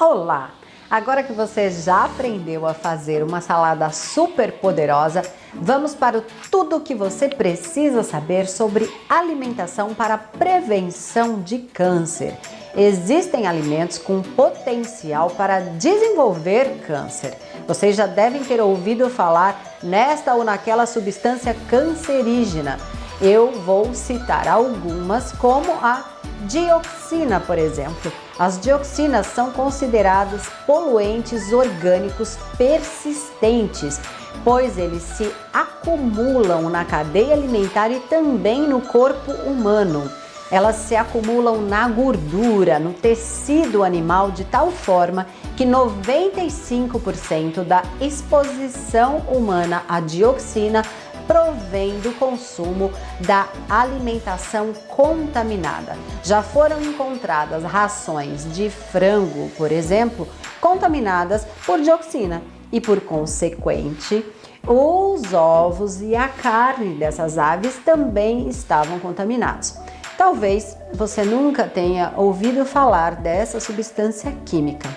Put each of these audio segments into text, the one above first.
Olá! Agora que você já aprendeu a fazer uma salada super poderosa, vamos para o tudo que você precisa saber sobre alimentação para prevenção de câncer. Existem alimentos com potencial para desenvolver câncer. Vocês já devem ter ouvido falar nesta ou naquela substância cancerígena. Eu vou citar algumas, como a dioxina, por exemplo. As dioxinas são considerados poluentes orgânicos persistentes, pois eles se acumulam na cadeia alimentar e também no corpo humano. Elas se acumulam na gordura, no tecido animal, de tal forma que 95% da exposição humana à dioxina provém do consumo da alimentação contaminada. Já foram encontradas rações de frango, por exemplo, contaminadas por dioxina e, por consequente, os ovos e a carne dessas aves também estavam contaminados. Talvez você nunca tenha ouvido falar dessa substância química,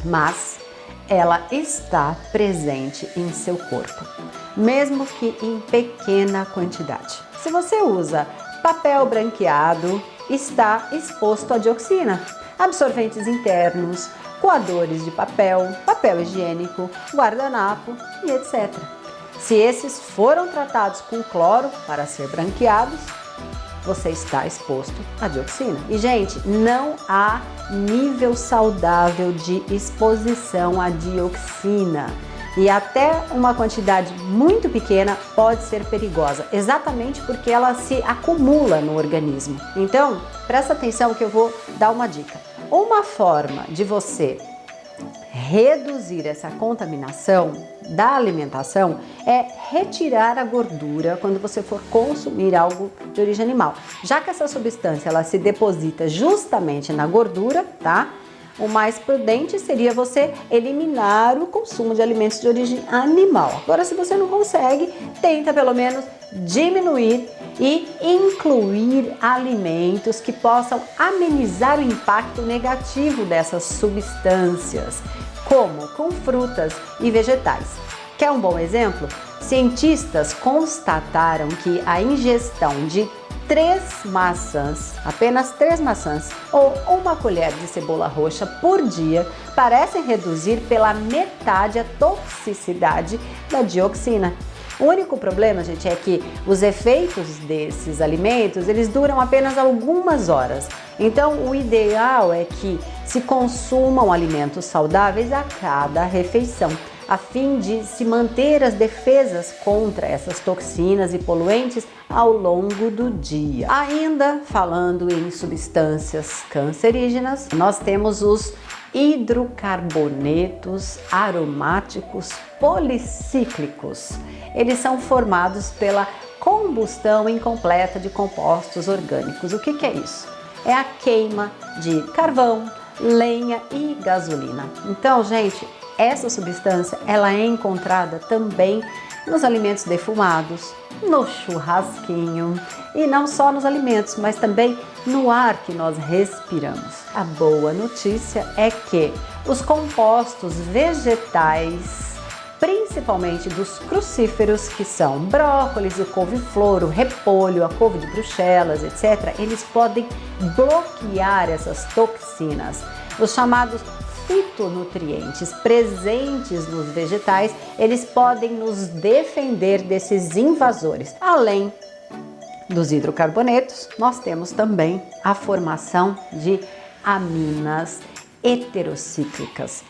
mas ela está presente em seu corpo, mesmo que em pequena quantidade. Se você usa papel branqueado, está exposto à dioxina, absorventes internos, coadores de papel, papel higiênico, guardanapo e etc. Se esses foram tratados com cloro para ser branqueados, você está exposto à dioxina. E, gente, não há nível saudável de exposição à dioxina. E até uma quantidade muito pequena pode ser perigosa, exatamente porque ela se acumula no organismo. Então, presta atenção que eu vou dar uma dica. Uma forma de você reduzir essa contaminação da alimentação é retirar a gordura quando você for consumir algo de origem animal. Já que essa substância ela se deposita justamente na gordura, tá? O mais prudente seria você eliminar o consumo de alimentos de origem animal. Agora, se você não consegue, tenta pelo menos diminuir e incluir alimentos que possam amenizar o impacto negativo dessas substâncias, como com frutas e vegetais. Quer um bom exemplo? Cientistas constataram que a ingestão de apenas 3 maçãs ou uma colher de cebola roxa por dia parecem reduzir pela metade a toxicidade da dioxina. O único problema, gente, é que os efeitos desses alimentos, eles duram apenas algumas horas. Então, o ideal é que se consumam alimentos saudáveis a cada refeição, a fim de se manter as defesas contra essas toxinas e poluentes ao longo do dia. Ainda falando em substâncias cancerígenas, nós temos os hidrocarbonetos aromáticos policíclicos. Eles são formados pela combustão incompleta de compostos orgânicos. O que é isso? É a queima de carvão, lenha e gasolina. Então, gente, essa substância ela é encontrada também nos alimentos defumados, no churrasquinho e não só nos alimentos, mas também no ar que nós respiramos. A boa notícia é que os compostos vegetais, principalmente dos crucíferos, que são brócolis, o couve-flor, o repolho, a couve de Bruxelas, etc., eles podem bloquear essas toxinas. Os chamados fitonutrientes presentes nos vegetais, eles podem nos defender desses invasores. Além dos hidrocarbonetos, nós temos também a formação de aminas heterocíclicas.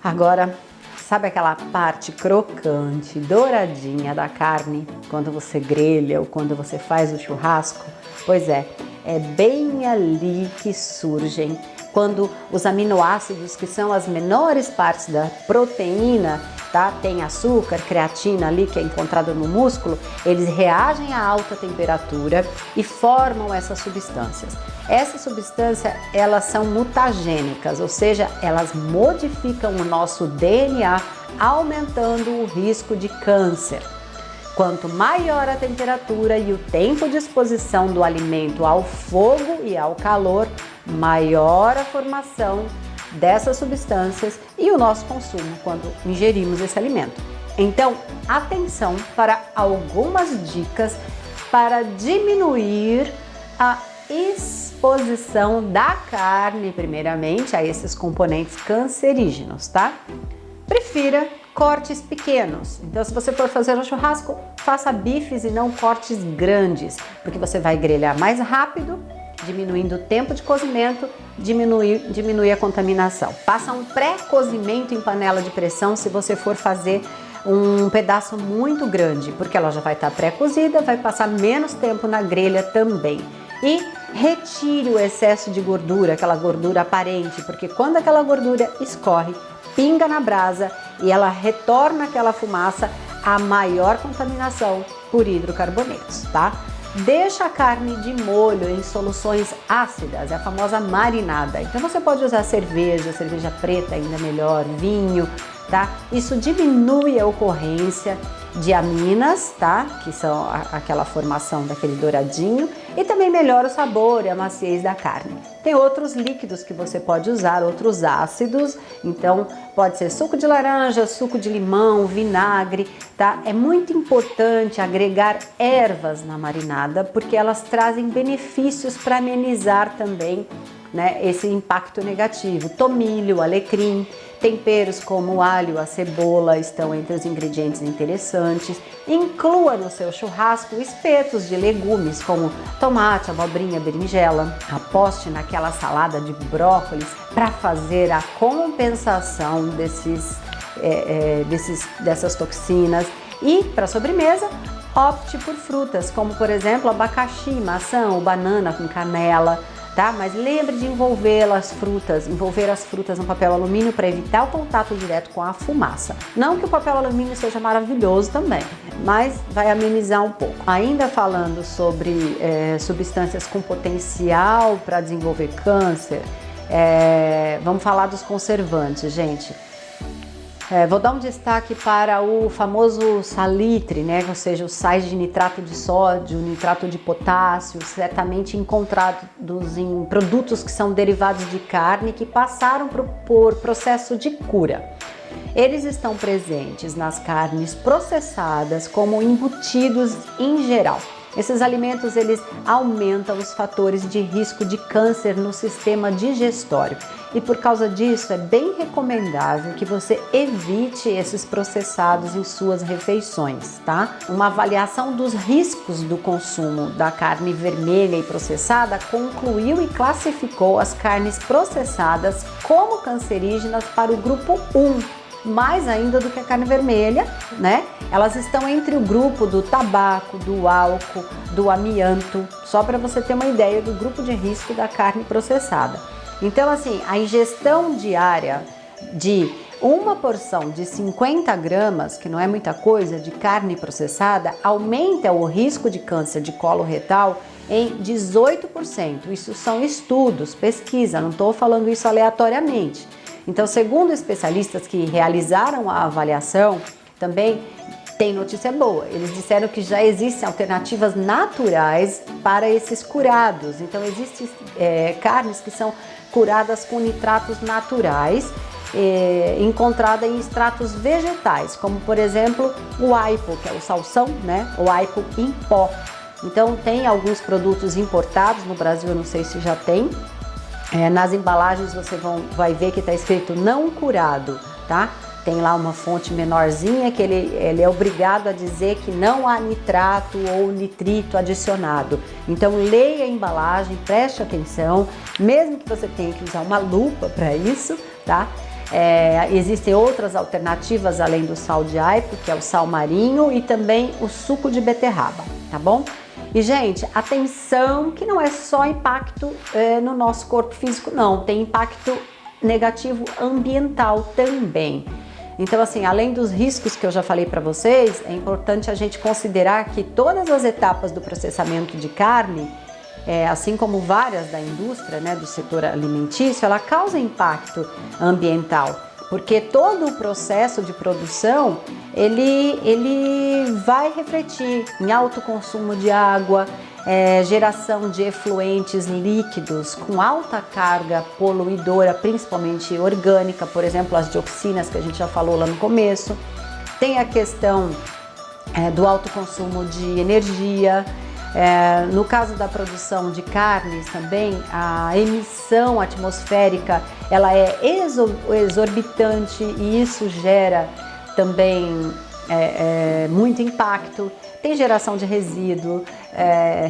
Agora, sabe aquela parte crocante, douradinha da carne quando você grelha ou quando você faz o churrasco? Pois é bem ali que surgem quando os aminoácidos, que são as menores partes da proteína, tá? Tem açúcar, creatina ali que é encontrada no músculo, eles reagem a alta temperatura e formam essas substâncias. Essas substâncias, elas são mutagênicas, ou seja, elas modificam o nosso DNA, aumentando o risco de câncer. Quanto maior a temperatura e o tempo de exposição do alimento ao fogo e ao calor, maior a formação dessas substâncias e o nosso consumo quando ingerimos esse alimento. Então, atenção para algumas dicas para diminuir a exposição da carne, primeiramente, a esses componentes cancerígenos, tá? Prefira cortes pequenos. Então, se você for fazer um churrasco, faça bifes e não cortes grandes, porque você vai grelhar mais rápido, diminuindo o tempo de cozimento, diminui a contaminação. Faça um pré-cozimento em panela de pressão se você for fazer um pedaço muito grande, porque ela já vai estar pré-cozida, vai passar menos tempo na grelha também. E retire o excesso de gordura, aquela gordura aparente, porque quando aquela gordura escorre, pinga na brasa e ela retorna aquela fumaça, a maior contaminação por hidrocarbonetos, tá? Deixa a carne de molho em soluções ácidas, é a famosa marinada. Então você pode usar cerveja preta ainda melhor, vinho, tá? Isso diminui a ocorrência de aminas, tá? Que são aquela formação daquele douradinho, e também melhora o sabor e a maciez da carne. Tem outros líquidos que você pode usar, outros ácidos, então pode ser suco de laranja, suco de limão, vinagre, tá? É muito importante agregar ervas na marinada, porque elas trazem benefícios para amenizar também, né, esse impacto negativo. Tomilho, alecrim, temperos como o alho, a cebola estão entre os ingredientes interessantes. Inclua no seu churrasco espetos de legumes como tomate, abobrinha, berinjela. Aposte naquela salada de brócolis para fazer a compensação dessas toxinas. E para sobremesa, opte por frutas como, por exemplo, abacaxi, maçã ou banana com canela. Tá? Mas lembre de envolver as frutas no papel alumínio para evitar o contato direto com a fumaça. Não que o papel alumínio seja maravilhoso também, mas vai amenizar um pouco. Ainda falando sobre substâncias com potencial para desenvolver câncer, vamos falar dos conservantes, gente. Vou dar um destaque para o famoso salitre, né? Ou seja, os sais de nitrato de sódio, nitrato de potássio, certamente encontrados em produtos que são derivados de carne que passaram por processo de cura. Eles estão presentes nas carnes processadas como embutidos em geral. Esses alimentos, eles aumentam os fatores de risco de câncer no sistema digestório e por causa disso é bem recomendável que você evite esses processados em suas refeições, tá? Uma avaliação dos riscos do consumo da carne vermelha e processada concluiu e classificou as carnes processadas como cancerígenas para o grupo 1. Mais ainda do que a carne vermelha, né? Elas estão entre o grupo do tabaco, do álcool, do amianto, só para você ter uma ideia do grupo de risco da carne processada. Então, assim, a ingestão diária de uma porção de 50 gramas, que não é muita coisa, de carne processada, aumenta o risco de câncer de colo retal em 18%. Isso são estudos, pesquisa, não estou falando isso aleatoriamente. Então, segundo especialistas que realizaram a avaliação, também tem notícia boa. Eles disseram que já existem alternativas naturais para esses curados. Então, existem carnes que são curadas com nitratos naturais, encontrada em extratos vegetais, como por exemplo o aipo, que é o salsão, né? O aipo em pó. Então, tem alguns produtos importados no Brasil, eu não sei se já tem. Nas embalagens você vai ver que está escrito não curado, tá? Tem lá uma fonte menorzinha que ele é obrigado a dizer que não há nitrato ou nitrito adicionado. Então leia a embalagem, preste atenção, mesmo que você tenha que usar uma lupa para isso, tá? Existem outras alternativas além do sal de aipo, que é o sal marinho, e também o suco de beterraba, tá bom? E, gente, atenção que não é só impacto no nosso corpo físico, não. Tem impacto negativo ambiental também. Então, assim, além dos riscos que eu já falei para vocês, é importante a gente considerar que todas as etapas do processamento de carne, assim como várias da indústria, né, do setor alimentício, ela causa impacto ambiental. Porque todo o processo de produção, ele vai refletir em alto consumo de água, geração de efluentes líquidos com alta carga poluidora, principalmente orgânica, por exemplo, as dioxinas que a gente já falou lá no começo. Tem a questão do alto consumo de energia. No caso da produção de carnes também, a emissão atmosférica ela é exorbitante e isso gera também muito impacto. Tem geração de resíduo,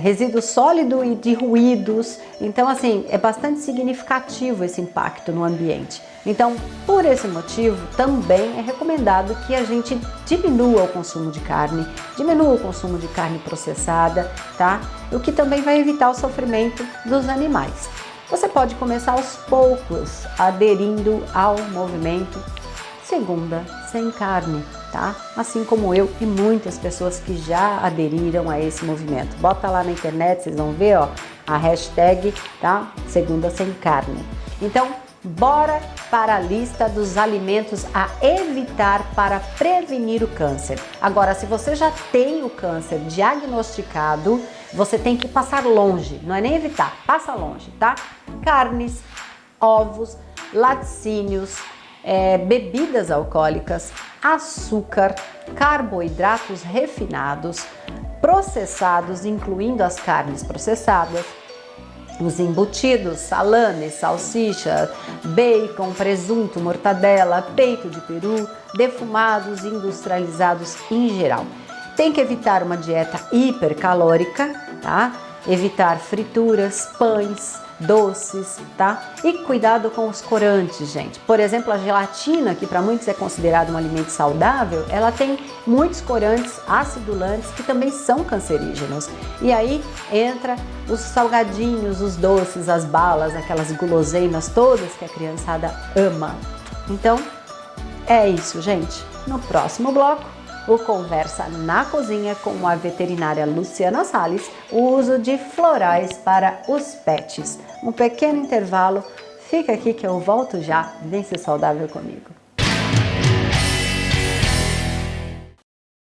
resíduo sólido e de ruídos. Então, assim, é bastante significativo esse impacto no ambiente. Então, por esse motivo, também é recomendado que a gente diminua o consumo de carne, diminua o consumo de carne processada, tá? O que também vai evitar o sofrimento dos animais. Você pode começar aos poucos, aderindo ao movimento Segunda Sem Carne, tá? Assim como eu e muitas pessoas que já aderiram a esse movimento. Bota lá na internet, vocês vão ver, ó, a hashtag, tá? Segunda Sem Carne. Então, bora para a lista dos alimentos a evitar para prevenir o câncer. Agora, se você já tem o câncer diagnosticado, você tem que passar longe, não é nem evitar, passa longe, tá? Carnes, ovos, laticínios, bebidas alcoólicas, açúcar, carboidratos refinados, processados, incluindo as carnes processadas, os embutidos, salame, salsicha, bacon, presunto, mortadela, peito de peru, defumados e industrializados em geral. Tem que evitar uma dieta hipercalórica, tá? Evitar frituras, pães, doces, tá? E cuidado com os corantes, gente. Por exemplo, a gelatina, que para muitos é considerado um alimento saudável, ela tem muitos corantes acidulantes que também são cancerígenos. E aí entra os salgadinhos, os doces, as balas, aquelas guloseimas todas que a criançada ama. Então, é isso, gente. No próximo bloco, o Conversa na Cozinha com a veterinária Luciana Salles, o uso de florais para os pets. Um pequeno intervalo, fica aqui que eu volto já, vem ser saudável comigo.